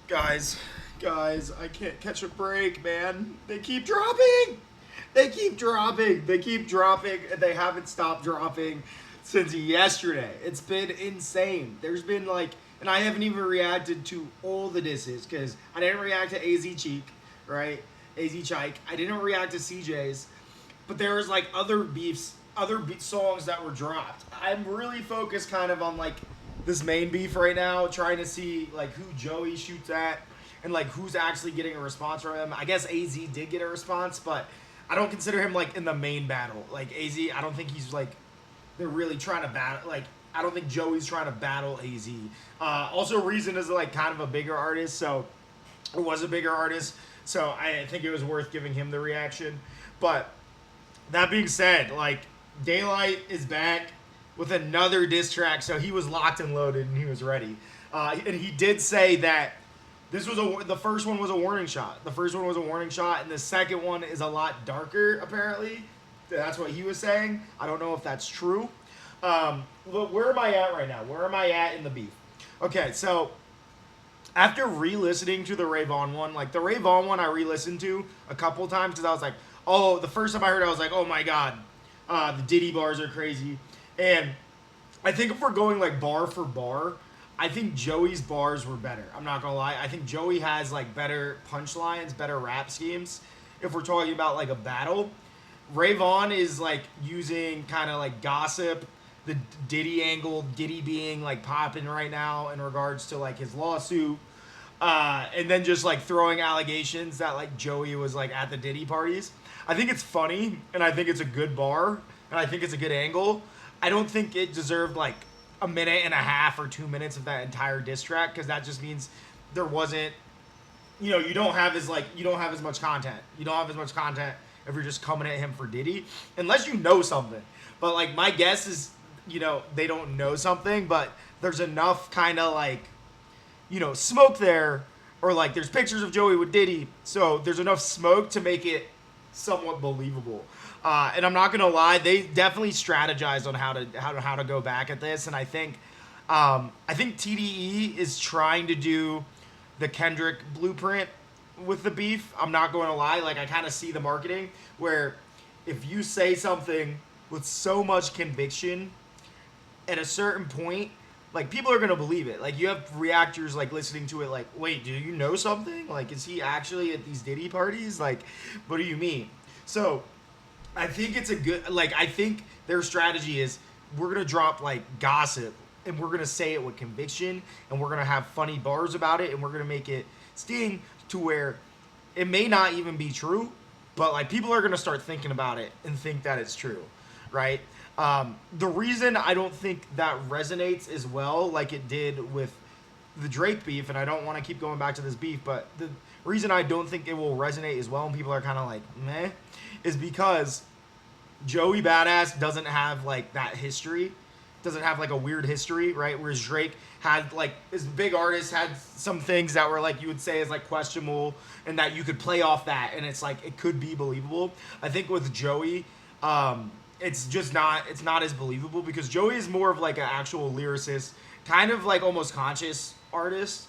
Guys, I can't catch a break, man. They keep dropping. They keep dropping. They keep dropping, and they haven't stopped dropping since yesterday. It's been insane. There's been like, and I haven't even reacted to all the disses because I didn't react to AZ Cheek, right? AZ Chike. I didn't react to CJ's, but there was like other beefs, songs that were dropped. I'm really focused kind of on like this main beef right now, trying to see like who Joey shoots at and like who's actually getting a response from him. I guess AZ did get a response, but I don't consider him like in the main battle. Like AZ, I don't think he's like they're really trying to battle. Like I don't think Joey's trying to battle AZ. Also, Reason is like kind of a bigger artist, so it was a bigger artist. So I think it was worth giving him the reaction. But that being said, like Daylyt is back with another diss track, so he was locked and loaded and he was ready. And he did say that the first one was a warning shot. The first one was a warning shot, and the second one is a lot darker. Apparently, that's what he was saying. I don't know if that's true. But where am I at right now? Where am I at in the beef? Okay, so after re-listening to the Ray Vaughn one, like the Ray Vaughn one, I re-listened to a couple times because I was like, oh, the first time I heard it, I was like, oh my god, the Diddy bars are crazy, and I think if we're going like bar for bar, I think Joey's bars were better. I'm not gonna lie. I think Joey has like better punchlines, better rap schemes. If we're talking about like a battle, Ray Vaughn is like using kind of like gossip, the Diddy angle, Diddy being like popping right now in regards to like his lawsuit, and then just like throwing allegations that like Joey was like at the Diddy parties. I think it's funny, and I think it's a good bar, and I think it's a good angle. I don't think it deserved like a minute and a half or 2 minutes of that entire diss track because that just means there wasn't, you don't have as much content. You don't have as much content if you're just coming at him for Diddy, unless you know something. But like my guess is, they don't know something, but there's enough kind of like, smoke there, or like there's pictures of Joey with Diddy, so there's enough smoke to make it somewhat believable. And I'm not gonna lie, they definitely strategized on how to go back at this, and I think TDE is trying to do the Kendrick blueprint with the beef. I'm not going to lie, like I kind of see the marketing where if you say something with so much conviction at a certain point, like people are gonna believe it. Like you have reactors like listening to it, like, wait, do you know something? Like, is he actually at these Diddy parties? Like, what do you mean? So I think it's a good, like, I think their strategy is we're gonna drop like gossip and we're gonna say it with conviction and we're gonna have funny bars about it and we're gonna make it sting to where it may not even be true, but like people are gonna start thinking about it and think that it's true, right? The reason I don't think that resonates as well like it did with the Drake beef, and I don't want to keep going back to this beef, but the reason I don't think it will resonate as well and people are kind of like meh is because Joey Badass doesn't have like that history, doesn't have like a weird history, right? Whereas Drake had like his big artist had some things that were like you would say is like questionable and that you could play off that and it's like it could be believable. I think with Joey, it's not as believable because Joey is more of like an actual lyricist, kind of like almost conscious artist.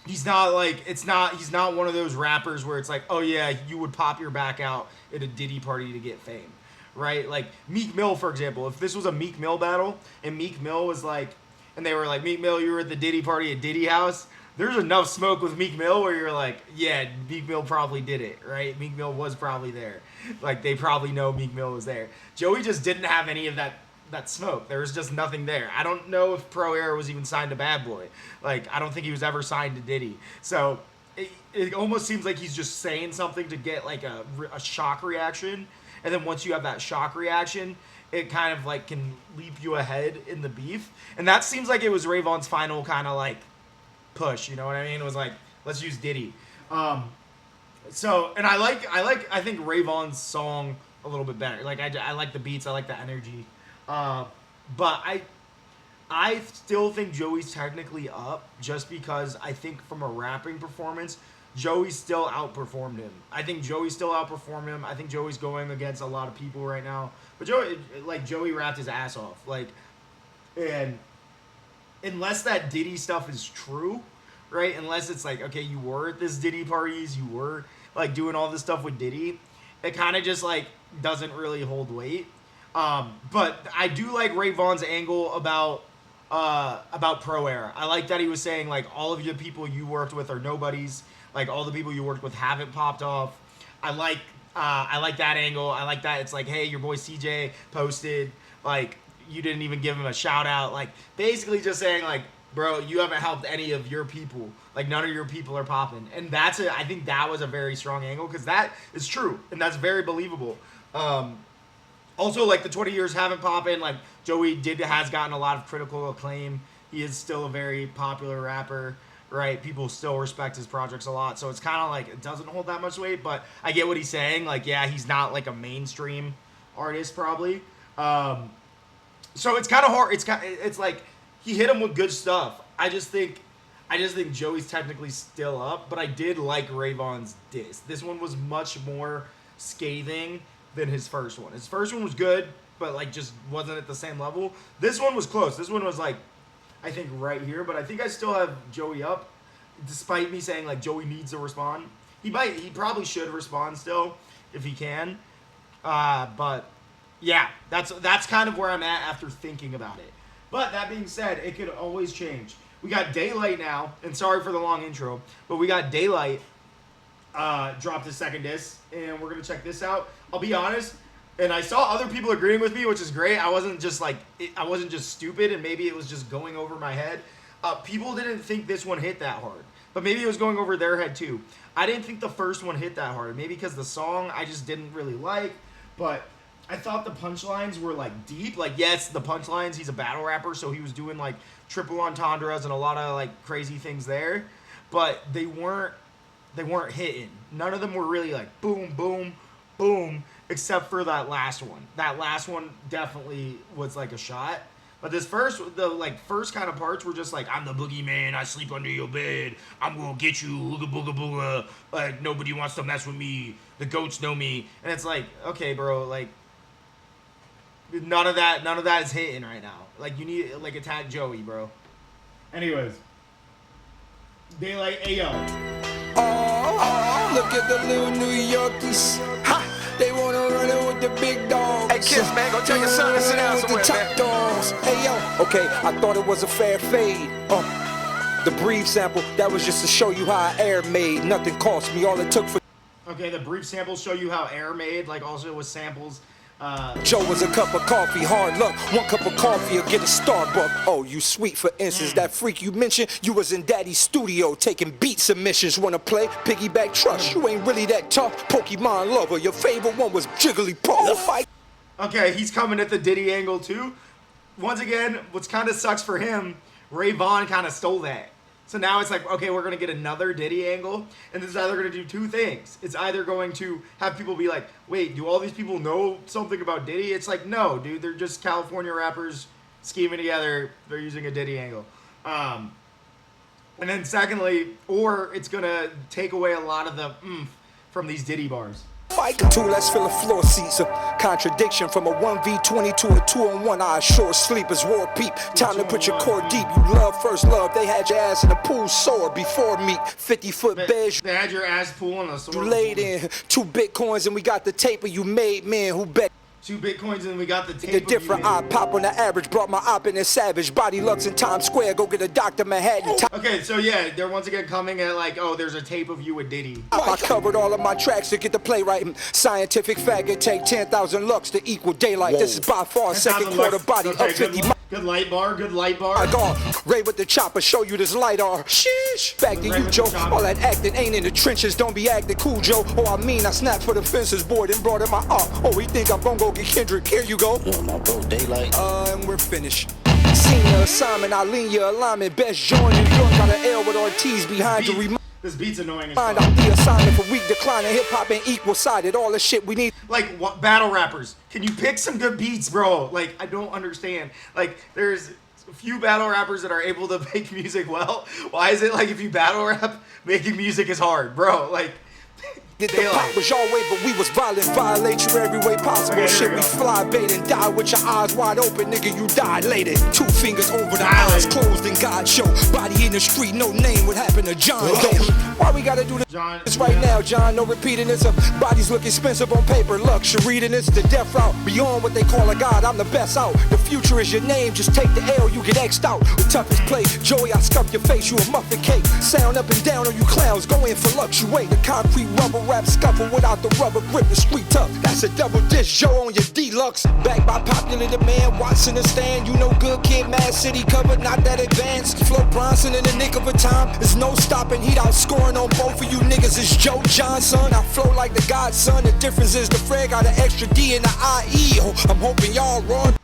He's not one of those rappers where it's like, oh yeah, you would pop your back out at a Diddy party to get fame, right? Like Meek Mill, for example. If this was a Meek Mill battle and Meek Mill was like, and they were like, Meek Mill, you were at the Diddy party at Diddy house. There's enough smoke with Meek Mill where you're like, yeah, Meek Mill probably did it, right? Meek Mill was probably there. Like they probably know Meek Mill was there. Joey just didn't have any of that smoke. There was just nothing there. I don't know if Pro Era was even signed to Bad Boy. Like, I don't think he was ever signed to Diddy. So, it almost seems like he's just saying something to get, like, a shock reaction. And then once you have that shock reaction, it kind of, like, can leap you ahead in the beef. And that seems like it was Ray Vaughn's final kind of, like, push. You know what I mean? It was like, let's use Diddy. And I think Ray Vaughn's song a little bit better. Like, I like the beats. I like the energy. But I still think Joey's technically up just because I think from a rapping performance, Joey still outperformed him. I think Joey still outperformed him. I think Joey's going against a lot of people right now. But Joey rapped his ass off. Like, and unless that Diddy stuff is true, right? Unless it's like, okay, you were at this Diddy parties, you were like doing all this stuff with Diddy. It kind of just like doesn't really hold weight. But I do like Ray Vaughn's angle about Pro Era. I like that he was saying like all of the people you worked with are nobodies. Like all the people you worked with haven't popped off. I like that angle. I like that it's like, hey, your boy CJ posted, like you didn't even give him a shout out. Like basically just saying like, bro, you haven't helped any of your people. Like none of your people are popping. And I think that was a very strong angle because that is true and that's very believable. Also, like the 20 years haven't popping. Like Joey has gotten a lot of critical acclaim. He is still a very popular rapper, right? People still respect his projects a lot. So it's kind of like it doesn't hold that much weight. But I get what he's saying. Like, yeah, he's not like a mainstream artist probably. So it's kind of hard. It's like he hit him with good stuff. I just think Joey's technically still up. But I did like Ray Vaughn's diss. This one was much more scathing than his first one. His first one was good, but like just wasn't at the same level. This one was close. This one was like, I think right here, but I think I still have Joey up, despite me saying like Joey needs to respond. He probably should respond still if he can. But yeah, that's kind of where I'm at after thinking about it. But that being said, it could always change. We got Daylyt now, and sorry for the long intro, but we got Daylyt dropped his second disc, and we're gonna check this out. I'll be honest, and I saw other people agreeing with me, which is great. I wasn't just stupid, and maybe it was just going over my head. People didn't think this one hit that hard, but maybe it was going over their head too. I didn't think the first one hit that hard, maybe because the song I just didn't really like, but I thought the punchlines were like deep. Like, yes, the punchlines, he's a battle rapper, so he was doing like triple entendres and a lot of like crazy things there, but they weren't hitting. None of them were really like boom, boom, boom, except for that last one. That last one definitely was like a shot. But the first kind of parts were just like, I'm the boogeyman, I sleep under your bed, I'm gonna get you, ooga booga booga, like nobody wants to mess with me, the goats know me. And it's like, okay, bro, like none of that is hitting right now. Like you need like attack Joey, bro. Anyways. Daylyt, ayo. Oh, look at the little New Yorkies. Ha! They wanna run it with the big dogs. Hey, kids, man, go tell your son to sit down somewhere, the top man. dogs. Hey, yo. Okay, I thought it was a fair fade. The brief sample, that was just to show you how I air made. Nothing cost me, all it took for... Okay, the brief samples show you how air made, like also with samples. Joe was a cup of coffee, hard luck. One cup of coffee or get a Starbucks. Oh, you sweet, for instance. That freak you mentioned, you was in daddy's studio taking beat submissions. Wanna play piggyback trust? You ain't really that tough. Pokemon lover, your favorite one was Jigglypuff. Okay, he's coming at the Diddy angle too. Once again, what's kind of sucks for him, Ray Vaughn kind of stole that. So now it's like, okay, we're going to get another Diddy angle, and this is either going to do two things. It's either going to have people be like, wait, do all these people know something about Diddy? It's like, no, dude, they're just California rappers scheming together. They're using a Diddy angle. And then secondly, or it's going to take away a lot of the from these Diddy bars. Fight two, let's fill a floor seats. A contradiction from a 1v20 to a 2-on-1. I assure sleepers, roar peep. Time to put your core deep. You love first love. They had your ass in the pool sore before me. 50-foot beds. They had your ass pool in the sore. You laid in 2 Bitcoins and we got the taper. You made men who bet. 2 Bitcoins and we got the tape. The different eye pop on the average. Brought my op in a savage. Body Lux in Times Square. Go get a Dr. Manhattan. Okay, so yeah, they're once again coming at like, oh, there's a tape of you with Diddy. I covered all of my tracks to get the playwright. Scientific fact, it take 10,000 lux to equal Daylyt. Whoa. This is by far second quarter body okay, up 50. Good light bar, good light bar. I gone. Ray with the chopper, show you this light R. Sheesh. Back to you, Joe. All that acting ain't in the trenches. Don't be acting cool, Joe. Oh, I mean, I snapped for the fences board and brought in my art. Oh, we think I'm gonna go get Kendrick. Here you go. Yeah, my bro, Daylyt. And we're finished. Senior assignment, I lean your alignment. Best join New York. Got an L with Ortiz behind to remind. This beat's annoying as Find fuck. out the assignment for weak decline and hip hop ain't equal sided. All the shit we need. Like, what, battle rappers, can you pick some good beats, bro? Like, I don't understand. Like, there's a few battle rappers that are able to make music well. Why is it like if you battle rap, making music is hard, bro? Like, Did the pop was your way, but we was violent, violate you every way possible. Okay, Shit, we fly bait and die with your eyes wide open, nigga, you dilated. 2 fingers over the eyes closed and God show. Body in the street, no name, what happened to John Doe? Why we gotta do this right now, John? No repeating this. Bodies look expensive on paper, luxury, and it's the death route. Beyond what they call a god, I'm the best out. The future is your name, just take the L, you get X'd out. The toughest play, Joey, I scuff your face, you a muffin cake. Sound up and down on you clowns, go in for fluctuate. The concrete rubber rap scuffle without the rubber grip, the street tough. That's a double dish, Joe on your deluxe. Backed by popular demand, Watson the stand. You know good kid, Mad City covered, not that advanced. Flo Bronson in the nick of a time. There's no stopping, heat outscoring on both of you niggas. It's Joe Johnson. I flow like the godson. The difference is the Fred got an extra D in the IE. Oh, I'm hoping y'all run.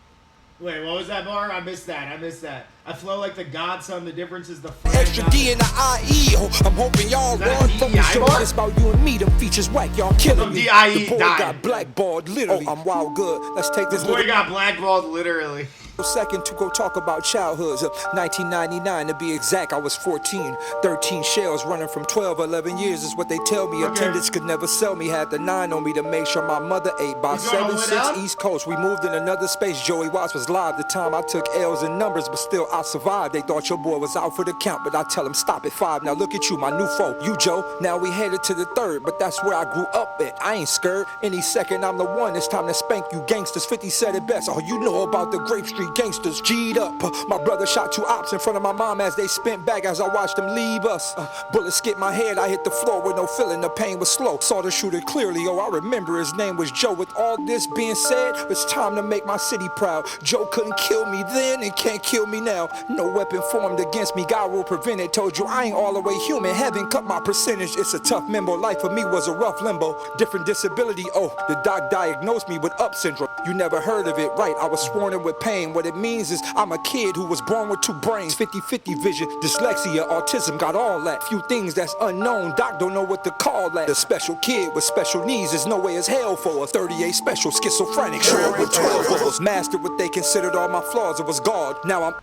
Wait, what was that bar? I missed that. I flow like the godson. The difference is the extra D in the IE. Oh, I'm hoping y'all run. Focus your eyes about you and me. Them features whack. Y'all killing me. The boy got blackballed literally. Oh, I'm wild good. Let's take this. The boy got blackballed literally. Second to go talk about childhoods. 1999 to be exact, I was 14. 13 shells running from 12, 11 years is what they tell me. Attendants could never sell me. Had the 9 on me to make sure my mother ate. By 7-6 East Coast, we moved in another space. Joey Watts was live. The time I took L's in numbers, but still I survived. They thought your boy was out for the count, but I tell them stop at 5. Now look at you, my new foe. You Joe, now we headed to the 3rd, but that's where I grew up at. I ain't scared. Any second I'm the one. It's time to spank you gangsters. 50 said it best. All you know about the Grape Street gangsters, G'd up. My brother shot 2 ops in front of my mom as they spent back as I watched them leave us. Bullets skipped my head, I hit the floor with no feeling, the pain was slow. Saw the shooter clearly, oh I remember his name was Joe. With all this being said, it's time to make my city proud. Joe couldn't kill me then and can't kill me now. No weapon formed against me, God will prevent it. Told you I ain't all the way human, heaven cut my percentage. It's a tough member, life for me was a rough limbo. Different disability, oh the doc diagnosed me with UP syndrome. You never heard of it, right? I was sworn in with pain. What it means is I'm a kid who was born with 2 brains. 50-50 vision, dyslexia, autism, got all that. Few things that's unknown, doc don't know what to call that. The special kid with special needs is no way as hell for a 38 special schizophrenic. Sure with 12 levels, mastered what they considered all my flaws. It was God. Now I'm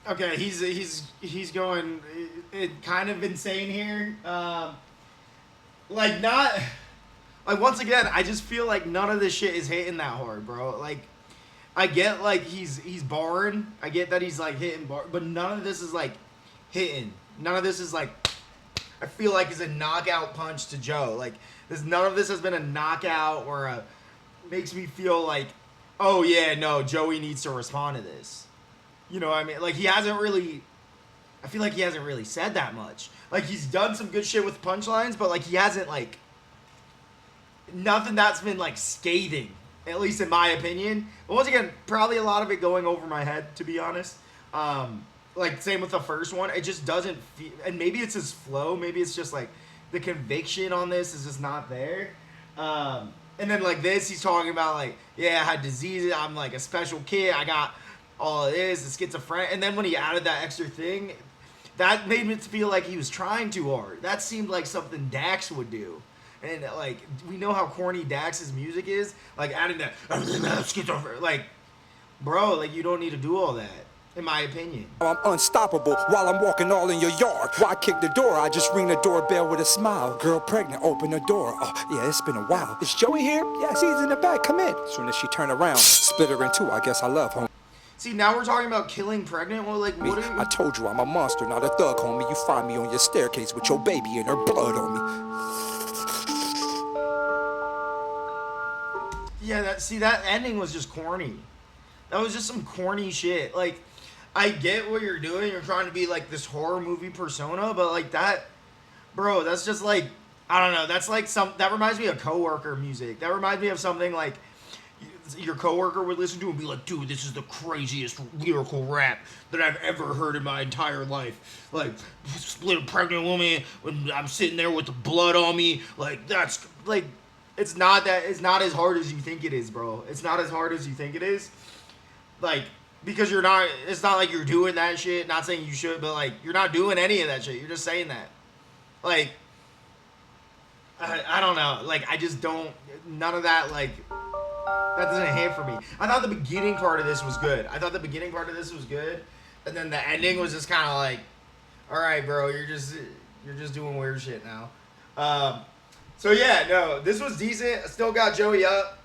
okay. He's going kind of insane here. Like not. Like, once again, I just feel like none of this shit is hitting that hard, bro. Like, I get, like, he's barring. I get that he's, like, hitting bar. But none of this is, like, hitting. None of this is, like, I feel like is a knockout punch to Joe. Like, none of this has been a knockout or a, makes me feel like, oh, yeah, no, Joey needs to respond to this. You know what I mean? Like, he hasn't really, I feel like he hasn't really said that much. Like, he's done some good shit with punchlines, but, like, he hasn't, like, nothing that's been like scathing, at least in my opinion. But once again, probably a lot of it going over my head, to be honest. Like same with the first one, it just doesn't feel, and maybe it's his flow, maybe it's just like the conviction on this is just not there. And then like this, he's talking about like, yeah, I had diseases, I'm like a special kid, I got all of this, the schizophrenic, and then when he added that extra thing, that made me feel like he was trying too hard. That seemed like something Dax would do. And, like, we know how corny Dax's music is. Like, adding that, like, bro, like, you don't need to do all that, in my opinion. I'm unstoppable while I'm walking all in your yard. Why kick the door? I just ring the doorbell with a smile. Girl pregnant, open the door. Oh, yeah, it's been a while. Is Joey here? Yes, he's in the back. Come in. As soon as she turned around, split her in 2. I guess I love home. See, now we're talking about killing pregnant. Well, like, what are you? I told you I'm a monster, not a thug, homie. You find me on your staircase with your baby and her blood on me. Yeah, that ending was just corny. That was just some corny shit. Like, I get what you're doing. You're trying to be like this horror movie persona, but like that, bro, that's just like, I don't know. That's like that reminds me of Coworker music. That reminds me of something like your coworker would listen to and be like, dude, this is the craziest lyrical rap that I've ever heard in my entire life. Like, split a pregnant woman when I'm sitting there with the blood on me. Like, that's like, it's not as hard as you think it is, bro. It's not as hard as you think it is. Like, because it's not like you're doing that shit. Not saying you should, but like, you're not doing any of that shit. You're just saying that. Like, I don't know. Like, I just don't, none of that, like, that doesn't hit for me. I thought the beginning part of this was good. And then the ending was just kind of like, all right, bro, you're just doing weird shit now. So yeah, no, this was decent. I still got Joey up.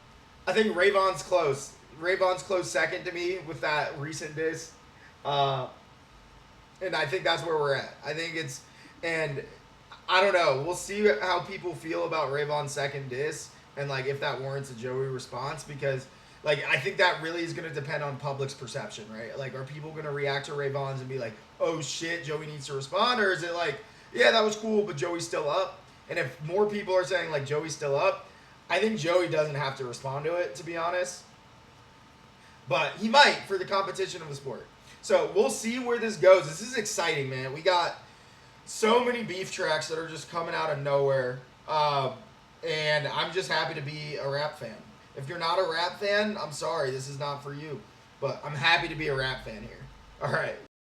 I think Rayvon's close. Rayvon's close second to me with that recent diss. And I think that's where we're at. I think it's, and I don't know. We'll see how people feel about Rayvon's second diss and like if that warrants a Joey response, because like I think that really is going to depend on public's perception, right? Like, are people going to react to Rayvon's and be like, oh shit, Joey needs to respond, or is it like, yeah, that was cool, but Joey's still up? And if more people are saying like Joey's still up, I think Joey doesn't have to respond to it, to be honest. But he might for the competition of the sport. So we'll see where this goes. This is exciting, man. We got so many beef tracks that are just coming out of nowhere. And I'm just happy to be a rap fan. If you're not a rap fan, I'm sorry. This is not for you. But I'm happy to be a rap fan here. All right.